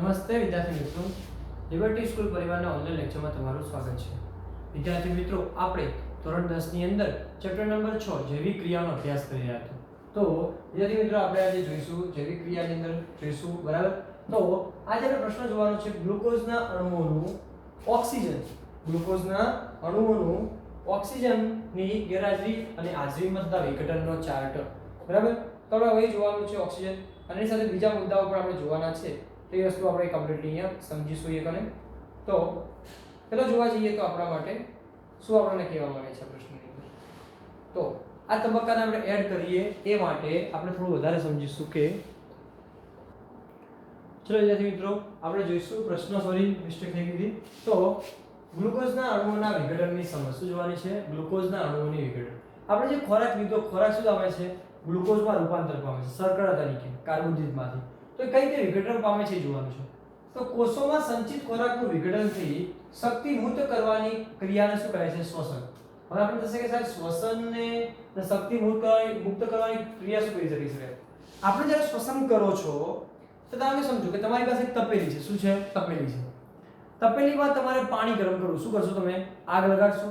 નમસ્તે વિદ્યાર્થી મિત્રો, લિબર્ટી સ્કૂલ પરિવારના ઓનલાઈન લેક્ચરમાં તમારું સ્વાગત છે. વિદ્યાર્થી મિત્રો, આપણે ધોરણ 10 ની અંદર ચેપ્ટર નંબર 6 જૈવિક ક્રિયાનો અભ્યાસ કરી રહ્યા હતા. તો વિદ્યાર્થી મિત્રો, આપણે આજે જોઈશું જૈવિક ક્રિયાની અંદર જોઈશું, બરાબર. તો આજે આપણે પ્રશ્ન જોવાનો છે ગ્લુકોઝના અણુઓનું ઓક્સિજનની ગેરહાજરી અને હાજરીમાં થતા વિઘટનનો ચાર્ટ, બરાબર. તો આપણે હવે જોવાનું છે ઓક્સિજન અને એની સાથે બીજા મુદ્દાઓ પણ આપણે જોવાના છે. તો એ વસ્તુ આપણે કમ્પ્લીટલી અહીંયા સમજીશું એ કને. તો ચલો જોવા જઈએ તો આપણા માટે શું આપણને કહેવા માંગે છે પ્રશ્નની અંદર. તો આ તબક્કાને આપણે એડ કરીએ એ માટે આપણે થોડું વધારે સમજીશું કે ચલો વિદ્યાર્થી મિત્રો, આપણે જોઈશું પ્રશ્ન, સોરી મિસ્ટેક થઈ ગઈ. તો ગ્લુકોઝના અણુઓના વિઘટનની સમસ્યા જોવાની છે. ગ્લુકોઝના અણુઓની વિઘટન, આપણે જે ખોરાક લીધો, ખોરાક શું આવે છે? ગ્લુકોઝમાં રૂપાંતર પામે છે શર્કરા તરીકે કાર્બોદિતમાંથી. તો કઈ રીતે વિઘટન પામે છે જોવાનું છે. તો કોષોમાં સંચિત ખોરાકનું વિઘટન થઈ શક્તિ મુક્ત કરવાની ક્રિયાને શું કહે છે? શ્વસન. હવે આપણે થશે કે સાહેબ શ્વસનને શક્તિ મુક્ત કરવાની ક્રિયા શું કરી શકે છે? આપણે જ્યારે શ્વસન કરો છો તો તમે સમજો કે તમારી પાસે એક તપેલી છે. શું છે? તપેલી છે. તપેલીમાં તમારે પાણી ગરમ કરવું. શું કરશો તમે? આગ લગાડશો.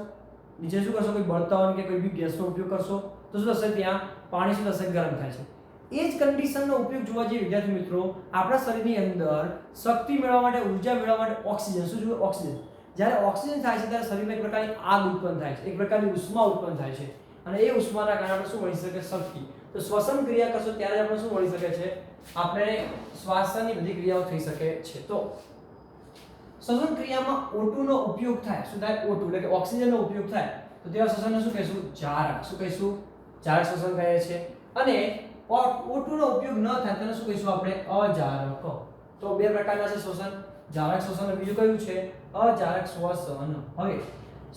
નીચે શું કરશો? કોઈ બળતણ કે કોઈ બી ગેસનો ઉપયોગ કરશો તો શું થશે? ત્યાં પાણી શું થશે? ગરમ થાય છે. એ જ કન્ડિશનનો ઉપયોગ જોવા જઈએ વિદ્યાર્થી મિત્રો, આપણા શરીરની અંદર શક્તિ મેળવવા માટે, ઉર્જા મેળવવા માટે ઓક્સિજન. શું જોઈએ? ઓક્સિજન. જ્યારે ઓક્સિજન થાય છે ત્યારે શરીરમાં એક પ્રકારની આગ ઉત્પન્ન થાય છે, એક પ્રકારની ઉષ્મા ઉત્પન્ન થાય છે અને એ ઉષ્માના કારણે આપણે શું મળી શકે? શક્તિ. તો શ્વસન ક્રિયા કરશો ત્યારે આપણે શું મળી શકે છે? આપણે શ્વાસની બધી ક્રિયાઓ થઈ શકે છે. તો શ્વસન ક્રિયામાં O2 નો ઉપયોગ થાય. શું થાય? O2 એટલે કે ઓક્સિજનનો ઉપયોગ થાય તો તેવા શ્વસનને શું કહીશું? જારક. શું કહીશું? જારક શ્વસન કહે છે. અને O2 નો ઉપયોગ ન થાય તેને શું કહીશું આપણે? અજારક. તો બે પ્રકારના છે શ્વસન, જારક શ્વસન અને બીજું કયું છે? અજારક શ્વસન. હવે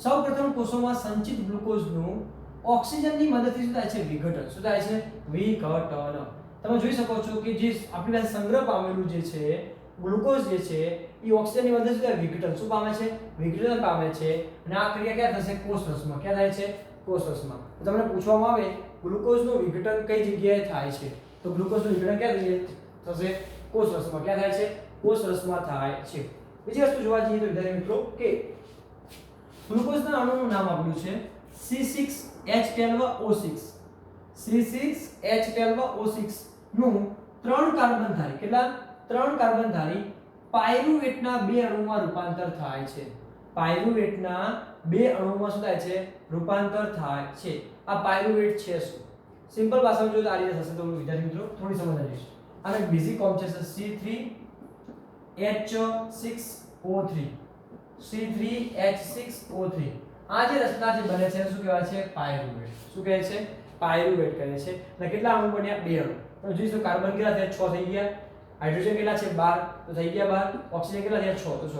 સૌપ્રથમ કોષોમાં સંચિત ગ્લુકોઝનું ઓક્સિજનની મદદથી શું થાય છે? વિઘટન. શું થાય છે? વિઘટન. તમે જોઈ શકો છો કે જે આપણી પાસે સંગ્રહ પામેલું જે છે ગ્લુકોઝ જે છે એ ઓક્સિજનની મદદથી વિઘટન શું પામે છે? વિઘટન પામે છે. અને આ ક્રિયા ક્યાં થશે? કોષરસમાં. ક્યાં થાય છે? કોષરસમાં. તમને પૂછવામાં આવે ગ્લુકોઝનું વિઘટન કઈ જગ્યાએ થાય છે, તો ગ્લુકોઝનું વિઘટન ક્યાં થશે? કોષરસમાં. ક્યાં થાય છે? કોષરસમાં થાય છે. બીજી વસ્તુ જોવા જઈએ તો વિદ્યાર્થી મિત્રો કે ગ્લુકોઝના અણુનું નામ આપ્યું છે C6H12O6. C6H12O6 નું 3 કાર્બન ધારી, કેટલા? 3 કાર્બન ધારી પાયરુવેટના 2 અણુમાં રૂપાંતર થાય છે. પાયરુવેટના 2 અણુમાં શું થાય છે? રૂપાંતર થાય છે. આ પાયરુવેટ છે શું? સિમ્પલ ભાષામાં જો તો આ રીતે થશે. તો વિદ્યાર્થી મિત્રો થોડી સમજ આવી જશે. આને બીજી કોમ છે C3H6O3. C3H6O3. આ જે રચના જે બને છે શું કહેવાય છે? પાયરુવેટ. શું કહે છે? પાયરુવેટ કહે છે. અને કેટલા અણુ બન્યા? 2 અણુ. તમે જોઈશું કાર્બન કેટલા થયા? 6 થઈ ગયા. હાઇડ્રોજન કેટલા છે? 12. તો થઈ ગયા 12. ઓક્સિજન કેટલા થયા? 6. તો 6.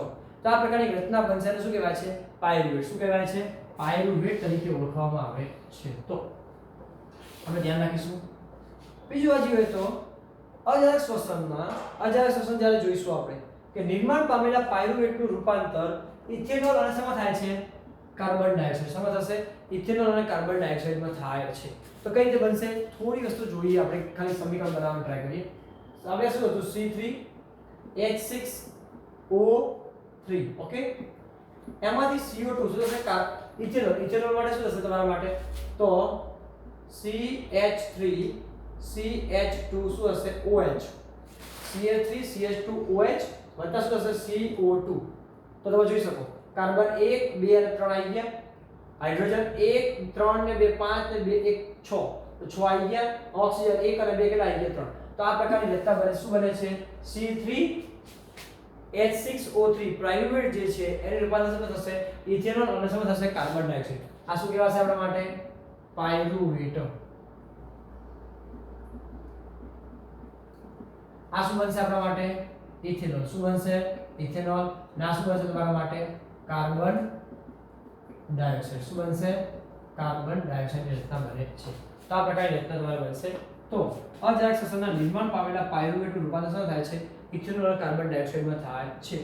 તો આ પ્રકારની રચના બનશે અને શું કહેવાય છે? પાયરુવેટ. શું કહેવાય છે? પાયરુવેટ તરીકે ઓળખવામાં આવે છે. તો આપણે ધ્યાન રાખીશું. બીજું આ જોઈએ તો અજારક શ્વસનમાં, અજારક શ્વસન જ્યારે જોઈશું આપણે કે નિર્માણ પામેલા પાયરુવેટનું રૂપાંતર ઇથેનોલ અને શેમાં થાય છે? Carbon dioxide. શેમાં થશે? ઇથેનોલ અને કાર્બન ડાયોક્સાઇડમાં થાય છે. તો કઈ રીતે બનશે? થોડી વસ્તુ જોઈએ આપણે, ખાલી સમીકરણ બનાવવાનું ટ્રાય કરીએ. હવે શું હતું? C3H6O3. ઓકે, એમાંથી CO2 શું થશે? ઇથેનોલ. ઇથેનોલ માટે શું થશે તમારા માટે? તો CH3CH2 શું હશે? OH. CH3CH2OH વત્તા શું થશે? CO2. તો તમે જોઈ શકો કાર્બન 1 2 અને 3 આવી ગયા. હાઇડ્રોજન 1 3 ને 2 5 ને 2 1 6. તો 6 આવી ગયા. ઓક્સિજન 1 અને 2 કેટલા આવી ગયા? 3. તો આ પ્રકારની રચના બને. શું બને છે? C3H6O3 પાયરુવેટ જે છે એની રૂપાંતર શું થશે? ઇથેનોલ અને શું થશે? Carbon dioxide. આ શું કહેવાશે આપણા માટે? પાયરુવેટ. આ શું બનશે આપણા માટે? ઇથેનોલ. શું બનશે? ઇથેનોલ. ના શું બનશે તમારા માટે? Carbon dioxide. શું બનશે? કાર્બન ડાયોક્સાઇડ રચના બને છે. તો આ પ્રકારની રચના તમારે બનશે. તો અજારક શ્વસનના નિર્માણ પામેલા પાયરુવેટનું રૂપાંતર શું થાય છે? ઇથેનોલ અને કાર્બન ડાયોક્સાઇડમાં થાય છે.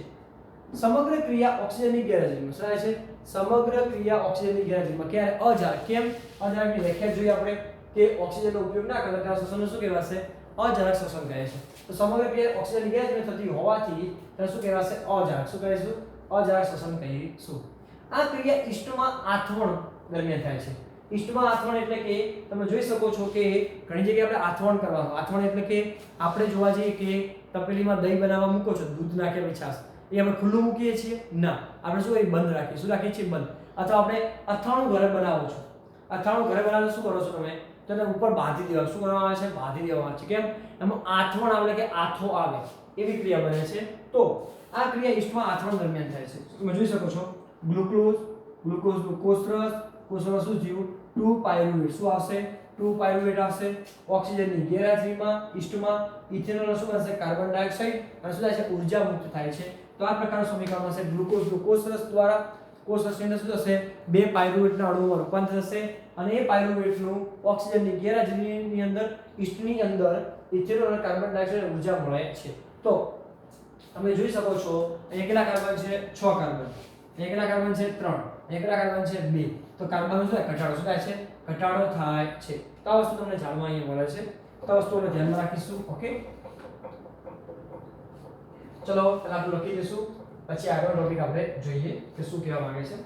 સમગ્ર ક્રિયા ઓક્સિજનની ગેરહાજરીમાં. શું થાય છે? સમગ્ર ક્રિયા ઓક્સિજનની ગેરહાજરીમાં. ક્યારે? અજારક. કેમ? અજારકની વ્યાખ્યા જોઈએ આપણે કે ઓક્સિજનનો ઉપયોગ ના કરે ત્યારે શ્વસનને શું કહેવાશે? અજારક શ્વસન કહે છે. તો સમગ્ર ક્રિયા ઓક્સિજનની ગેરહાજરીમાં થતી હોવાથી તેને શું કહેવાશે? અજારક. શું કહીશું? અજારક શ્વસન કહીશું. આ ક્રિયા ઈસ્ટમાં આથવણ દરમિયાન થાય છે. ઈસ્ટમાં આથવણ એટલે કે તમે જોઈ શકો છો કે ઘણી જગ્યાએ આપણે આથવણ કરવાનું. આથવણ એટલે કે આપણે જોવા જઈએ કે તપેલીમાં દહીં બનાવવા મૂકો છો, દૂધ નાખેલી છાશ, એ આપણે ખુલ્લું મૂકીએ છીએ? ના, આપણે શું કરીએ? બંધ રાખીએ. શું રાખીએ છીએ? બંધ. અથવા આપણે અથાણું ઘરે બનાવો છો, અથાણું ઘરે બનાવો શું કરો છો તમે? તો તેને ઉપર બાંધી દેવાનું. શું કરવામાં આવે છે? બાંધી દેવામાં આવે છે. કેમ? એમાં આથવણ આવે કે આથો આવે એવી ક્રિયા બને છે. તો આ ક્રિયા ઈસ્ટમાં આથવણ દરમિયાન થાય છે. તમે જોઈ શકો છો ગ્લુકોઝ, ગ્લુકોઝનું કોષરસ, કોષરસ શું થયું? 2 પાયરુવેટ. શું આવશે? 2 પાયરુવેટ આવશે. ઓક્સિજનની ગેરહાજરીમાં ઈસ્ટમાં ઇથેનોલ શું બનશે? કાર્બન ડાયોક્સાઇડ, અને શું થાય છે? ઉર્જા મુક્ત થાય છે. તો આ પ્રકારનું સમીકરણ હશે. ગ્લુકોઝનું કોષરસ દ્વારા કોષરસની અંદર શું થશે? 2 પાયરુવેટના અણુઓમાં રૂપાંતર થશે, અને એ પાયરુવેટનું ઓક્સિજનની ગેરહાજરીની અંદર ઈસ્ટની અંદર ઇથેનોલ અને કાર્બન ડાયોક્સાઇડ ઉર્જા મળે છે. તો તમે જોઈ શકો છો અહીંયા કેટલા કાર્બન છે? 6 કાર્બન. અહીંયા કેટલા કાર્બન છે? 3. અહીંયા કેટલા કાર્બન છે? 2. તો કાર્બનનો શું થાય? ઘટાડો. શું થાય છે? ઘટાડો થાય છે. તો આ વસ્તુ તમને જાણવા અહીંયા મળે છે. તો આ વસ્તુને ધ્યાનમાં રાખીશું. ઓકે, ચલો પહેલા આપણે લખી દઈશું, પછી આગળ ટોપિક આપણે જોઈએ કે શું કહેવા માંગે છે.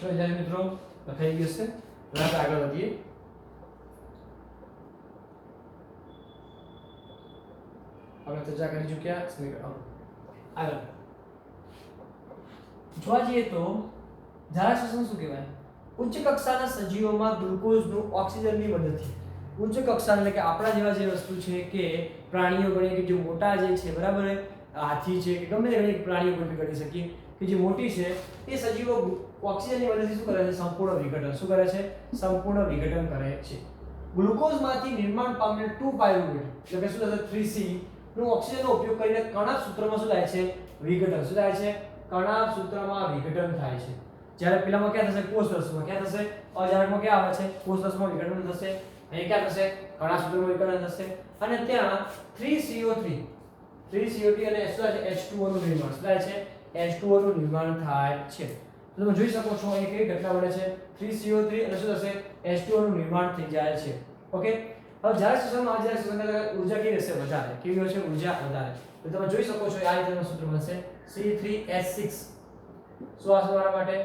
ચલો વિદ્યાર્થી મિત્રો, લખાઈ ગયું છે. હવે આપણે આગળ વધીએ. આપણે ચર્ચા કરી ચૂક્યા સમીકરણ. આગળ જોવા જઈએ તો ઝાડા શ્વસન શું કહેવાય? ઉચ્ચ કક્ષાના સજીવોમાં ગ્લુકોઝનું ઓક્સિજનની મદદથી, ઉચ્ચ કક્ષા એટલે કે આપણા જેવા જે વસ્તુ છે કે પ્રાણીઓ ગણીએ કે જે મોટા જે છે, બરાબર, હાથી છે કે ગમે તે પ્રાણીઓ ગણી શકીએ કે જે મોટી છે, એ સજીવો ઓક્સિજનની મદદથી શું કરે છે? સંપૂર્ણ વિઘટન. શું કરે છે? સંપૂર્ણ વિઘટન કરે છે. ગ્લુકોઝમાંથી નિર્માણ પામેલ 2 પાયરુવેટ એટલે કે શું થશે? 3C નું ઓક્સિજનનો ઉપયોગ કરીને કણાભ સૂત્રમાં શું થાય છે? વિઘટન. શું થાય છે? કણાભ સૂત્રમાં વિઘટન થાય છે. જ્યારે પેલામાં ક્યાં થશે? કોષરસમાં. ક્યાં થશે? અજારકમાં ક્યાં આવે છે? કોષરસમાં વિઘટન થશે. અહીં ક્યાં થશે? કણાભ સૂત્રમાં વિઘટન થશે, અને ત્યાં 3CO3 અને શું થાય છે? H2O નું નિર્માણ. શું થાય છે? H2O નું નિર્માણ થાય છે. તો તમે જોઈ શકો છો અહીં કઈ ઘટના બને છે? 3CO3 અને શું થશે? H2O નું નિર્માણ થઈ જાય છે. ઓકે, હવે જ્યારે શ્વસનમાં જ્યારે શ્વસન ઉર્જા કેવી હશે? વધારે. કેવી હશે? ઉર્જા વધારે. તો તમે જોઈ શકો છો આ રીતનું સૂત્ર બનશે C3H6. શું આવશે તમારા માટે?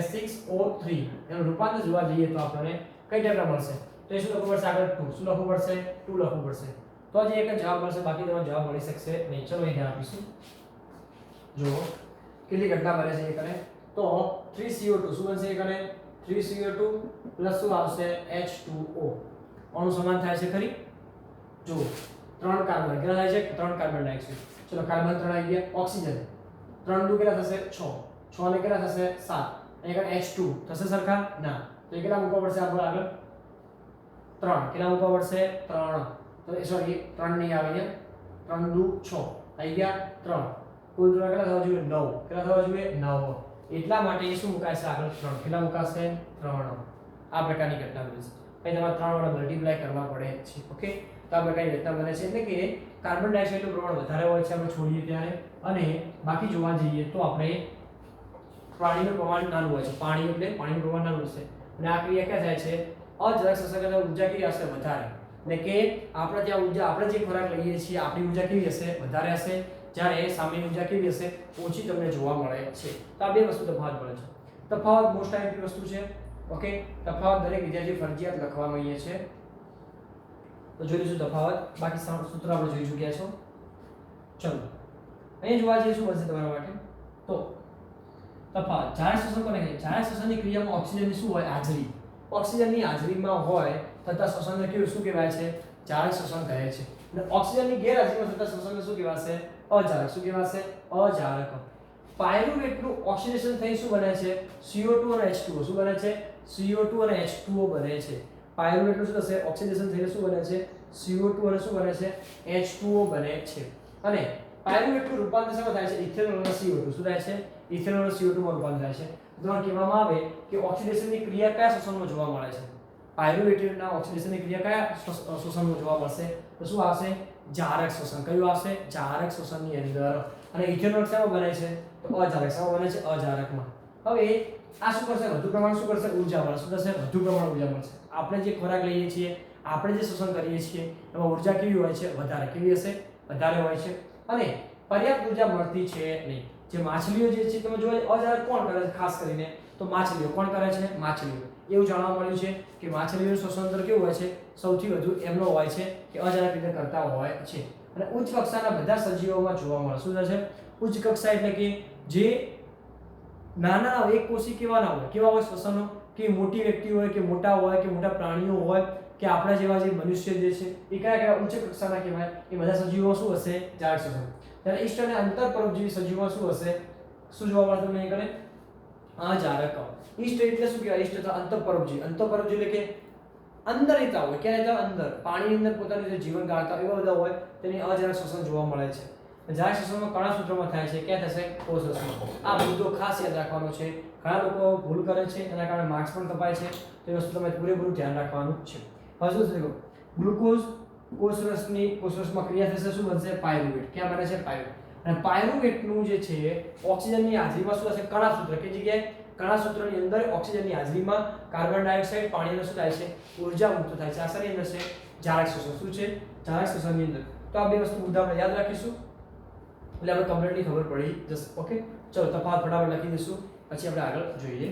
S6O3. એનું રૂપાંતર જોવા જઈએ તો આપણને કઈ ટાઈપના મળશે? તો એ શું લખવું પડશે? આગળ 2. શું લખવું પડશે? 2 લખવું પડશે. તો જ એક જ જવાબ મળશે, બાકી તમારો જવાબ મળી શકશે નહીં. ચલો અહીં ધ્યાન આપીશું. જો કેટલી ઘટના બને છે એ કરે તો 3CO2 શું બનશે? એ કરે 3CO2 પ્લસ શું આવશે? H2O. અણુ સમાન થાય છે ખરી? જો 3 કાર્બન કેટલા થાય છે? 3 કાર્બન ડાયોક્સાઇડ. ચલો કાર્બન 3 આવી ગયા. ઓક્સિજન 3 દુ કેટલા થશે? 6. 6 ને કેટલા થશે? 7. અહીંયા H2 થશે સરખા? ના. તો એ કેટલા મૂકવા પડશે? આપણે આગળ 3 કેટલા મૂકવા પડશે? 3. તો સોરી 3 નહીં આવે અહીંયા. 3 દુ 6 આવી ગયા 3. કુલ કેટલા થવા જોઈએ? 9. કેટલા થવા જોઈએ? 9. એટલા માટે એ શું મુકાશે? આગળ 3. કેટલા મુકાશે? 3. આ પ્રકારની ઘટના બને છે. પછી તમારે 3 વડે મલ્ટીપ્લાય કરવા પડે છે. ઓકે, તો આ પ્રકારની ઘટના બને છે. એટલે કે કાર્બન ડાયોક્સાઇડનું પ્રમાણ વધારે હોય છે આપણે છોડીએ ત્યારે, અને બાકી જોવા જઈએ તો આપણે પાણીનું પ્રમાણ નાનું હોય છે. પાણી એટલે પાણીનું પ્રમાણ નાનું છે, અને આ ક્રિયા ક્યાં થાય છે? અજરાક શ્વસન કરતા ઉર્જા કેવી હશે? વધારે. એટલે કે આપણે ત્યાં ઉર્જા, આપણે જે ખોરાક લઈએ છીએ આપણી ઉર્જા કેવી હશે? વધારે હશે, જ્યારે સામેની ઉર્જા કેવી હશે? ઓછી તમને જોવા મળે છે. તો આ બે વસ્તુ તફાવત મળે છે. તફાવત મોસ્ટ આઈમ્પી વસ્તુ છે. ઓકે, તફાવત દરેક વિદ્યાર્થી ફરજિયાત લખવામાં અહીંયા છે. તો જોઈ લઈશું તફાવત. બાકી સૂત્ર આપણે જોઈ ચૂક્યા છો. ચલો અહીં જોવા જઈએ શું બનશે તમારા માટે? તો તફાવત ઝાડા શ્વસન કોને કહે? ઝાડા શ્વસનની ક્રિયામાં ઓક્સિજનની શું હોય? હાજરી. ઓક્સિજનની હાજરીમાં હોય થતા શ્વસનને કેવું શું કહેવાય છે? ઝાડા શ્વસન કહે છે. અને ઓક્સિજનની ગેરહાજરીમાં થતા શોષણને શું કહેવાશે? અજારક. શું કહેવાશે? અજારક. પાયરુવેટનું ઓક્સિડેશન થઈ શું બને છે? CO2 અને H2O. શું બને છે? CO2 અને H2O બને છે. પાયરુવેટનું શું થશે? ઓક્સિડેશન થઈને શું બને છે? CO2 અને શું બને છે? H2O બને છે. અને પાયરુવેટનું રૂપાંતર શેમાં થાય છે? ઇથેનોલ અને CO2. શું થાય છે? ઇથેનોલ અને CO2 માં રૂપાંતર થાય છે. તો કહેવામાં આવે કે ઓક્સિડેશનની ક્રિયા કયા શોષણમાં જોવા મળે છે? પાયરુવેટના ઓક્સિડેશનની ક્રિયા કયા શોષણમાં જોવા મળશે? તો શું આવશે? જારક શોષણ. કયું આવશે? જારક શોષણની અંદર. અને ઇથેનોલ શેમાં બને છે? તો અજારક. શેમાં બને છે? અજારકમાં. હવે આ શું કરશે? વધુ પ્રમાણ શું કરશે? ઊર્જા મળશે. શું થશે? વધુ પ્રમાણ ઊર્જા મળશે. આપણે જે ખોરાક લઈએ છીએ, આપણે જે શોષણ કરીએ છીએ, એમાં ઊર્જા કેવી હોય છે? વધારે. કેવી હશે? વધારે હોય છે. અને પર્યાપ્ત ઊર્જા મળતી છે નહીં. જે માછલીઓ જે છે તમે જો અજારક કોણ કરે છે? ખાસ કરીને તો માછલીઓ. કોણ કરે છે? માછલીઓ. એવું જાણવા મળ્યું છે કે માછલીઓનું શોષણ દર કેવું હોય છે? સૌથી વધુ એમનો હોય છે કે અજારક રીતે કરતા હોય છે. અને ઉચ્ચ કક્ષાના બધા સજીવોમાં જોવા મળે. શું થશે? ઉચ્ચ કક્ષા એટલે કે જે નાના એક કોષી કેવા ના હોય? કેવા હોય શ્વસનો? કે મોટી વ્યક્તિ હોય કે મોટા હોય કે મોટા પ્રાણીઓ હોય કે આપણા જેવા જે મનુષ્ય જે છે એ કયા ઉચ્ચ કક્ષાના કહેવાય? એ બધા સજીવો શું હશે? જારક શોષણ. ત્યારે ઇષ્ટ અને અંતઃપરોપજીવી સજીવો શું હશે? શું જોવા મળે તમને અહીં? અજારક. ઇષ્ટ એટલે શું કહેવાય? ઇષ્ટ અથવા અંતઃપરોપજીવી. અંતઃપરોપજીવી એટલે કે અંદર રહેતા હોય. ક્યાં રહેતા હોય? અંદર. પાણીની અંદર પોતાનું જે જીવન ગાળતા હોય એવા બધા હોય તેની અજારક શોષણ જોવા મળે છે. જારક શોષણમાં કણા સૂત્રોમાં થાય છે. ક્યાં થશે? કોષરસમાં. આ મુદ્દો ખાસ યાદ રાખવાનો છે. ઘણા લોકો ભૂલ કરે છે, એના કારણે માર્ક્સ પણ કપાય છે. તો એ વસ્તુ તમારે પૂરેપૂરું ધ્યાન રાખવાનું છે. હવે શું થશે? ગ્લુકોઝ કોષરસમાં ક્રિયા થશે. શું બનશે? પાયરુવેટ. ક્યાં બને છે? પાયરુવેટ. અને પાયરુવેટનું જે છે ઓક્સિજનની હાજરીમાં શું થશે? કણા સૂત્ર. કે જગ્યાએ કણા સૂત્રની અંદર ઓક્સિજનની હાજરીમાં કાર્બન ડાયોક્સાઇડ પાણીનો શું થાય છે? ઊર્જા મુક્ત થાય છે. આ શેની અંદર છે? જારક શોષણ. શું છે? જારક શોષણની અંદર. તો આ બે વસ્તુ મુદ્દા આપણે યાદ રાખીશું એટલે આપણે કમ્પ્લીટલી ખબર પડી જશે. ઓકે, ચલો તફાવત ફટાફટ લખી દઈશું, પછી આપણે આગળ જોઈએ.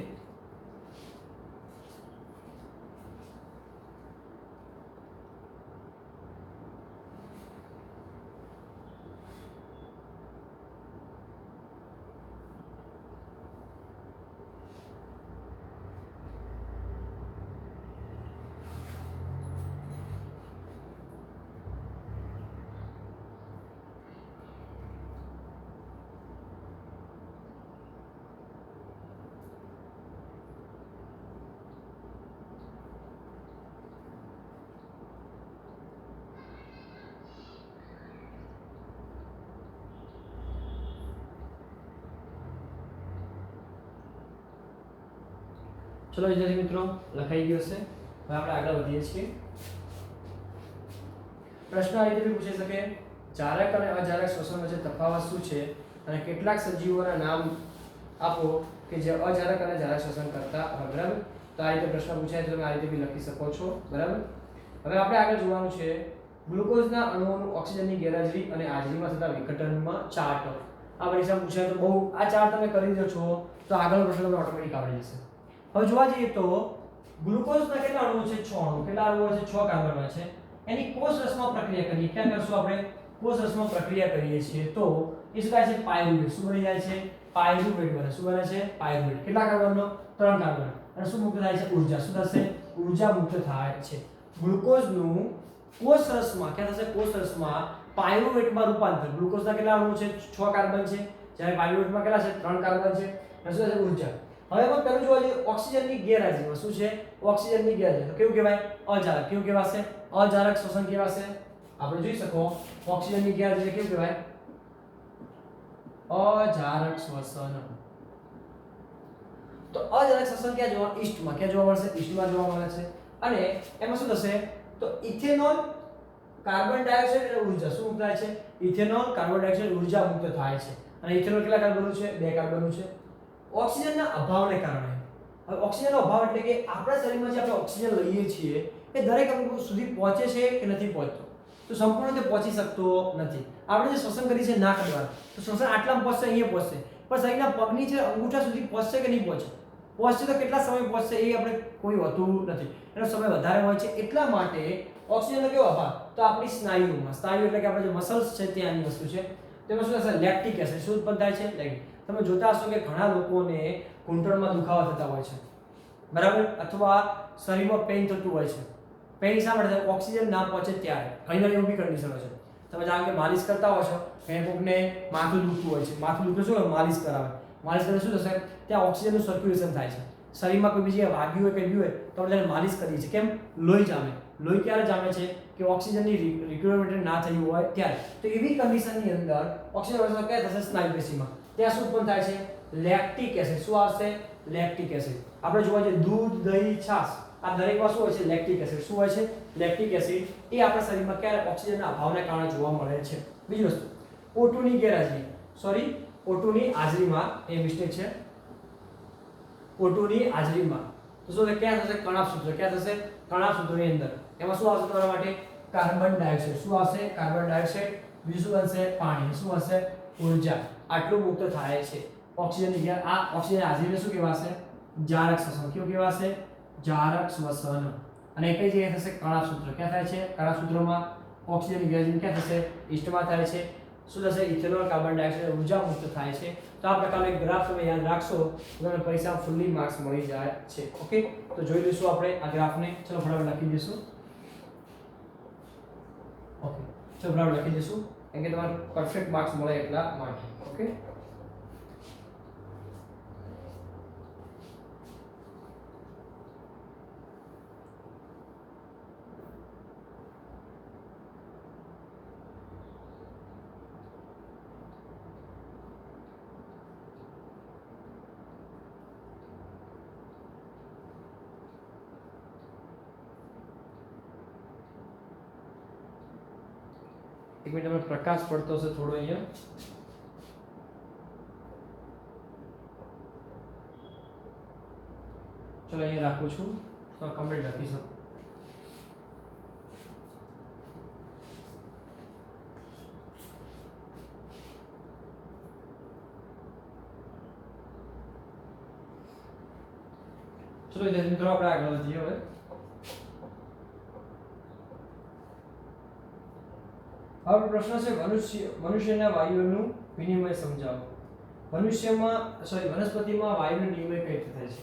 ચલો વિદ્યાર્થી મિત્રો, લખાઈ ગયો છે. હવે આપણે આગળ વધીએ છીએ. પ્રશ્ન આ રીતે પૂછી શકે: જારક અને અજારક શોષણ વચ્ચે તફાવત શું છે અને કેટલાક સજીવોના નામ આપો કે જે અજારક અને જારક શોષણ કરતા હોય. બરાબર? તો આ રીતે પ્રશ્ન પૂછાય તો તમે આ રીતે બી લખી શકો છો. બરાબર? હવે આપણે આગળ જોવાનું છે ગ્લુકોઝના અણુઓનું ઓક્સિજનની ગેરહાજરી અને હાજરીમાં થતા વિઘટનમાં ચાર્ટ. આ પરીક્ષા પૂછાય તો બહુ આ ચાર્ટ તમે કરી દો છો તો આગળનો પ્રશ્ન તમને ઓટોમેટિક આવડી જશે. હવે જોવા જઈએ તો ગ્લુકોઝના કેટલા અણુઓ છે? 6 અણુ. કેટલા અણુઓ છે? 6 કાર્બન હોય છે. એની કોષ રસમાં પ્રક્રિયા કરીએ. ક્યાં કરશું આપણે? કોષ રસમાં પ્રક્રિયા કરીએ છીએ તો એ શું થાય છે? પાયરુવેટ. શું બની જાય છે? પાયરુવેટ બને. શું બને છે? પાયરુવેટ. કેટલા કાર્બનનો? 3 કાર્બન. અને શું મુક્ત થાય છે? ઊર્જા. શું થશે? ઊર્જા મુક્ત થાય છે. ગ્લુકોઝનું કોષ રસમાં ક્યાં થશે? કોષ રસમાં પાયરુવેટમાં રૂપાંતર. ગ્લુકોઝના કેટલા અણુ છે? 6 કાર્બન છે. જ્યારે પાયરુવેટમાં કેટલા છે? 3 કાર્બન છે. અને શું થશે? ઊર્જા. હવે પણ પહેલું જોવા જઈએ ઓક્સિજનની ગેરહાજરીમાં. શું છે? ઓક્સિજનની ગેરહાજરી. તો કેવું કહેવાય? અજારક. કેવું કહેવાશે? અજારક શોષણ કહેવાશે. આપણે જોઈ શકો ઓક્સિજનની ગેરહાજરી કેવું કહેવાય? અજારક શ્વસન. તો અજારક શ્વસન ક્યાં જોવા? ઈસ્ટમાં. ક્યાં જોવા મળશે? ઈસ્ટમાં જોવા મળે છે. અને એમાં શું થશે? તો ઇથેનોલ, કાર્બન ડાયોક્સાઇડ અને ઊર્જા શું મુક્ત થાય છે? ઇથેનોલ, કાર્બન ડાયોક્સાઇડ, ઊર્જા મુક્ત થાય છે. અને ઇથેનોલ કેટલા કાર્બનો છે? 2 કાર્બનો છે. ઓક્સિજનના અભાવને કારણે. હવે ઓક્સિજનનો અભાવ એટલે કે આપણા શરીરમાં જે આપણે ઓક્સિજન લઈએ છીએ એ દરેક અંગો સુધી પહોંચે છે કે નથી પહોંચતો? તો સંપૂર્ણ રીતે પહોંચી શકતો નથી. આપણે જે શ્વસન કરીએ છીએ નાક દ્વારા, તો શ્વસન આટલામાં પહોંચશે, અહીંયા પહોંચશે, પણ શરીરના પગની જે અંગૂઠા સુધી પહોંચશે કે નહીં પહોંચે? પહોંચશે તો કેટલા સમય પહોંચશે એ આપણે કોઈ હોતું નથી. એનો સમય વધારે હોય છે. એટલા માટે ઓક્સિજનનો કેવો અભાવ? તો આપણી સ્નાયુઓમાં. સ્નાયુ એટલે કે આપણે જે મસલ્સ છે ત્યાંની વસ્તુ છે. તેમાં શું થશે? Lactic acid. શું ઉત્પન્ન થાય છે? લેક્ટિક. તમે જોતા હશો કે ઘણા લોકોને ઘૂંટણમાં દુખાવા થતા હોય છે. બરાબર? અથવા શરીરમાં પેઇન થતું હોય છે. પેઇન શા માટે થાય? ઓક્સિજન ના પહોંચે ત્યારે. ઘણી વાર એવું બી કન્ડિશન હોય છે, તમે જાણો કે માલિશ કરતા હો છો, કે કોકને માથું દુખતું હોય છે, માથું દુખે શું હોય? માલિશ કરાવે. માલિશ કરે શું થશે? ત્યાં ઓક્સિજનનું સર્ક્યુલેશન થાય છે. શરીરમાં કોઈ બીજી વાગ્યું હોય કે બી હોય તો આપણે તેને માલિશ કરીએ છીએ. કેમ? લોહી જામે. લોહી ક્યારે જામે છે? કે ઓક્સિજનની રિક્વાયરમેન્ટ ના થઈ હોય ત્યારે. તો એવી કન્ડિશનની અંદર ઓક્સિજન વર્ષા ક્યાં થશે? સ્નાયુ પેશીમાં. ત્યાં શું ઉત્પન્ન થાય છે? Lactic acid. શું આવશે? Lactic acid. આપણે જોવા જઈએ દૂધ, દહીં, છાશ, આ દરેકમાં શું હોય છે? Lactic acid. શું હોય છે? Lactic acid. એ આપણા શરીરમાં ક્યારે? ઓક્સિજનના અભાવને કારણે જોવા મળે છે. બીજી વસ્તુ, O2 ની ગેરહાજરી, સોરી O2 ની હાજરીમાં, એ મિસ્ટેક છે, O2 ની હાજરીમાં તો શું થાય? ક્યાં થશે? કણાભ સૂત્ર. ક્યાં થશે? કણાભ સૂત્રની અંદર. એમાં શું આવશે તમારા માટે? Carbon dioxide. શું આવશે? Carbon dioxide. બીજું શું બનશે? પાણી. શું હશે? ઊર્જા. આટલું મુક્ત થાય છે. ઓક્સિજનની આ ઓક્સિજન હાજરીને શું કહેવાશે? જારક શ્વસન. કેવું કહેવાશે? જારક શ્વસન. અને કઈ જગ્યાએ થશે? કણાભ સૂત્ર. ક્યાં થાય છે? કણાભ સૂત્રમાં ઓક્સિજનની ગેરહાજરી ક્યાં થશે? ઈસ્ટમાં થાય છે. શું થશે? ઇથેનોલ, કાર્બન ડાયોક્સાઇડ, ઊર્જા મુક્ત થાય છે. તો આ પ્રકારનો એક ગ્રાફ તમે યાદ રાખશો તો તમને પરીક્ષામાં ફૂલ્લી માર્ક્સ મળી જાય છે. ઓકે, તો જોઈ લઈશું આપણે આ ગ્રાફને. ચલો ફટાફટ લખી દઈશું. ઓકે, ચલો ફટાફટ લખી દઈશું, કેમ કે તમારે પરફેક્ટ માર્ક્સ મળે એટલા માટે. ઓકે, એક મિનિટ, તમને પ્રકાશ પડતો હશે થોડો અહીંયા. ચલો અહીંયા રાખું છું, તો કમ્પ્લીટ લખીશું. ચલો વિદ્યાર્થી મિત્રો, આપણે આગળ વધીએ હવે. હવે પ્રશ્ન છે મનુષ્યના વાયુઓનું વિનિમય સમજાવો. વનસ્પતિમાં વાયુનો નિયમન કઈ રીતે થાય છે?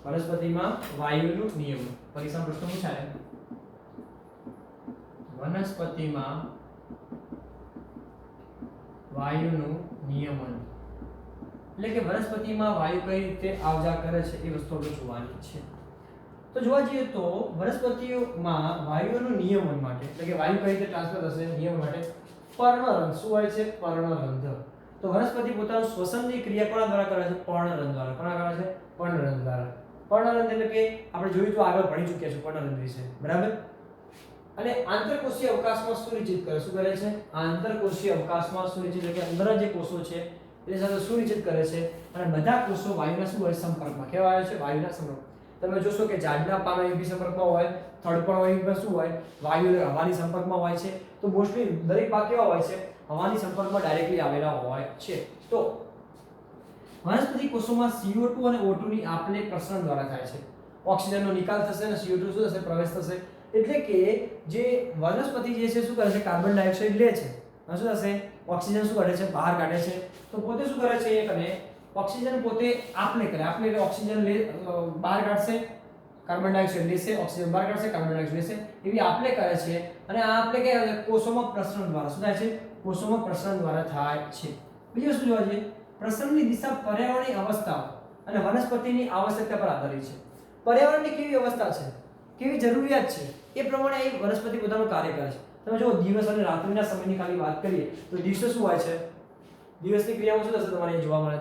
વનસ્પતિમાં વાયુનું નિયમન. પરીક્ષા પ્રશ્ન પૂછાય. વનસ્પતિમાં વાયુનું નિયમન એટલે કે વનસ્પતિમાં વાયુ કઈ રીતે આવજા કરે છે એ વસ્તુ આપણે જોવાની છે. તો જોવા જઈએ તો વનસ્પતિઓમાં વાયુઓનું નિયમન માટે એટલે કે વાયુ કઈ રીતે ટ્રાન્સફર થશે નિયમન માટે પર્ણરંધ્ર. શું હોય છે? પર્ણરંધ્ર. તો વનસ્પતિ પોતાનું શ્વસનની ક્રિયા કોના દ્વારા કરે છે? પર્ણરંધ્ર દ્વારા. કોના કરે છે? પર્ણરંધ્ર દ્વારા. પર્ણરંધ્ર એટલે કે આપણે જોયું તો આગળ ભણી ચૂક્યા છે પર્ણરંધ્ર વિશે, બરાબર. અને આંતરકોષીય અવકાશમાં સુનિશ્ચિત કરે. શું કરે છે? આંતરકોષીય અવકાશમાં સુનિશ્ચિત એટલે કે અંદર જે કોષો છે એ સાથે સુનિશ્ચિત કરે છે. અને બધા કોષો વાયુના શું હોય? સંપર્કમાં. કેવા આવે છે? વાયુના સંપર્કમાં. તમે જોશો કે ઝાડના પાનો એકબીજા સંપર્કમાં હોય, થડપણ હોય એકબીજા શું હોય? વાયુ એટલે હવાની સંપર્કમાં હોય છે. તો મોસ્ટલી દરેક પાક કેવા હોય છે? હવાની સંપર્કમાં ડાયરેક્ટલી આવેલા હોય છે. તો વનસ્પતિ કોષોમાં CO2 અને O2 ની આપલે પ્રસરણ દ્વારા થાય છે. ઓક્સિજનનો નિકાલ થશે અને CO2 શું થશે? પ્રવેશ થશે. એટલે કે જે વનસ્પતિ જે છે શું કરે છે? કાર્બન ડાયોક્સાઇડ લે છે અને શું થશે? ઓક્સિજન શું કરે છે? બહાર કાઢે છે. તો પોતે શું કરે છે? એક અને ઓક્સિજન પોતે આપલે કરે. આપલે એટલે ઓક્સિજન બહાર કાઢશે, કાર્બન ડાયોક્સાઇડ લેશે, ઓક્સિજન બહાર કાઢશે, કાર્બન ડાયોક્સાઇડ લેશે. એવી આપલે કરે છે. અને આ આપલે કે કોષોમાં પ્રસરણ દ્વારા શું થાય છે? કોષોમાં પ્રસરણ દ્વારા થાય છે. બીજી વસ્તુ જોવા જઈએ, પ્રસરણની દિશા પર્યાવરણીય અવસ્થાઓ અને વનસ્પતિની આવશ્યકતા પર આધારિત છે. પર્યાવરણની કેવી અવસ્થા છે, કેવી જરૂરિયાત છે, એ પ્રમાણે એ વનસ્પતિ પોતાનું કાર્ય કરે છે. તમે જો દિવસ અને રાત્રિના સમયની ખાલી વાત કરીએ તો દિવસે શું હોય છે? દિવસની ક્રિયાઓ શું થશે તમારે જોવા મળે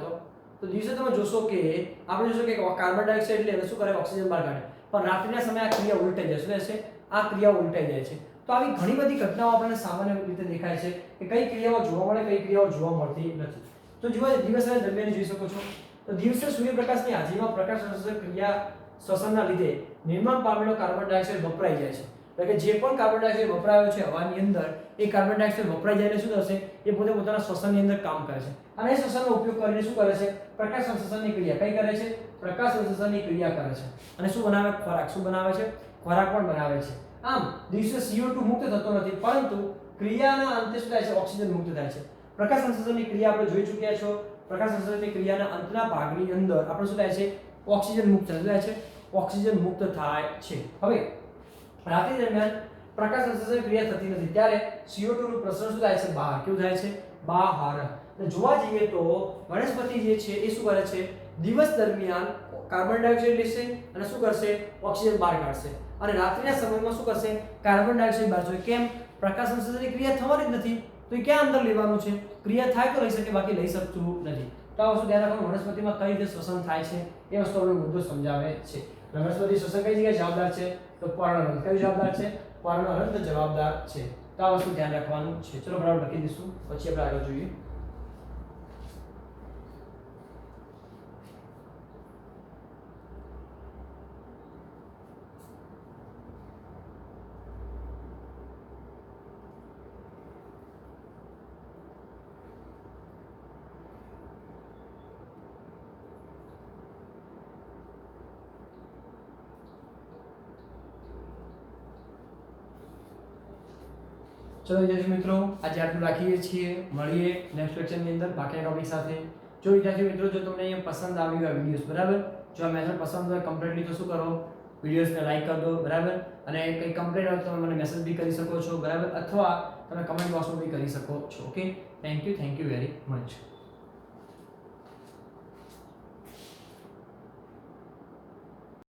તો દિવસે તમે જોશો કે આપણે જોશો કે કાર્બન ડાયોક્સાઇડ લે શું કરે? ઓક્સિજન બહાર કાઢે. પણ રાત્રિના સમયે આ ક્રિયા ઉલટાઈ જાય. શું થાય છે? આ ક્રિયા ઉલટાઈ જાય છે. તો આવી ઘણી બધી ઘટનાઓ આપણને સામાન્ય રીતે દેખાય છે કે કઈ ક્રિયાઓ જોવા મળે, કઈ ક્રિયાઓ જોવા મળતી નથી. તો જોવા દિવસના દરમિયાન જોઈ શકો છો તો દિવસે સૂર્યપ્રકાશની હાજરીમાં પ્રકાશ સંશ્લેષણ ક્રિયા શ્વસનના લીધે નિર્માણ પામેલો કાર્બન ડાયોક્સાઇડ વપરાઈ જાય છે. એટલે કે જે પણ કાર્બન ડાયોક્સાઇડ વપરાયો છે હવાની અંદર, એ કાર્બન ડાયોક્સાઇડ વપરાઈ જાય એટલે શું થશે? એ પોતે પોતાના શ્વસનની અંદર કામ કરે છે. અને એ શ્વસનનો ઉપયોગ કરીને શું કરે છે? પ્રકાશ સંશ્લેષણની ક્રિયા કઈ કરે છે? પ્રકાશ સંશ્લેષણની ક્રિયા કરે છે. અને શું બનાવે? ખોરાક. શું બનાવે છે? ખોરાક પણ બનાવે છે. આમ દિવસે CO2 મુક્ત થતો નથી, પરંતુ ક્રિયાના અંતે શું થાય છે? ઓક્સિજન મુક્ત થાય છે. પ્રકાશ સંશ્લેષણની ક્રિયા આપણે જોઈ ચૂક્યા છો. પ્રકાશ સંશ્લેષણની ક્રિયાના અંતના ભાગની અંદર આપણે શું થાય છે? ઓક્સિજન મુક્ત થાય છે. ઓક્સિજન મુક્ત થાય છે. હવે રાત્રિ દરમિયાન પ્રકાશ સંશ્લેષણ ક્રિયા થતી નથી ત્યારે CO2 નું પ્રસરણ શું થાય છે બહાર કેવું થાય છે બહાર અને જોવા જઈએ તો વનસ્પતિ જે છે એ શું કરે છે દિવસ દરમિયાન કાર્બન ડાયોક્સાઇડ લેશે અને શું કરશે ઓક્સિજન બહાર કાઢશે અને રાત્રિના સમયમાં શું કરશે કાર્બન ડાયોક્સાઇડ બહાર છોડશે કેમ પ્રકાશ સંશ્લેષણની ક્રિયા થવાની જ નથી તો એ ક્યાં અંદર લેવાનું છે ક્રિયા થાય તો લઈ શકે બાકી લઈ શકતું નથી તો આ વસ્તુ ધ્યાન રાખવાનું વનસ્પતિમાં કઈ રીતે શ્વસન થાય છે એ વસ્તુ આપણને મુદ્દો સમજાવે છે વનસ્પતિ શ્વસન કઈ જગ્યાએ જવાબદાર છે તો પર્ણરંધ્ર કયું જવાબદાર છે પર્ણરંધ્ર જવાબદાર છે તો આ વસ્તુ ધ્યાન રાખવાનું છે ચલો બરાબર લખી દઈશું પછી આપણે આગળ જોઈએ ચલો વિદ્યાર્થી મિત્રો આજે આટલું રાખીએ છીએ મળીએ નેક્સ્ટ લેક્ચરની અંદર બાકીના ટોપિક સાથે જો વિદ્યાર્થી મિત્રો જો તમને અહીંયા પસંદ આવ્યું આ વિડીયોઝ બરાબર જો આ મેથડ પસંદ હોય કમ્પ્લીટલી તો શું કરો વિડીયોઝને લાઈક કરી દો બરાબર અને કંઈ કમ્પ્લેન્ટ હોય તો તમે મને મેસેજ બી કરી શકો છો બરાબર અથવા તમે કમેન્ટ બોક્સમાં બી કરી શકો છો okay thank you very much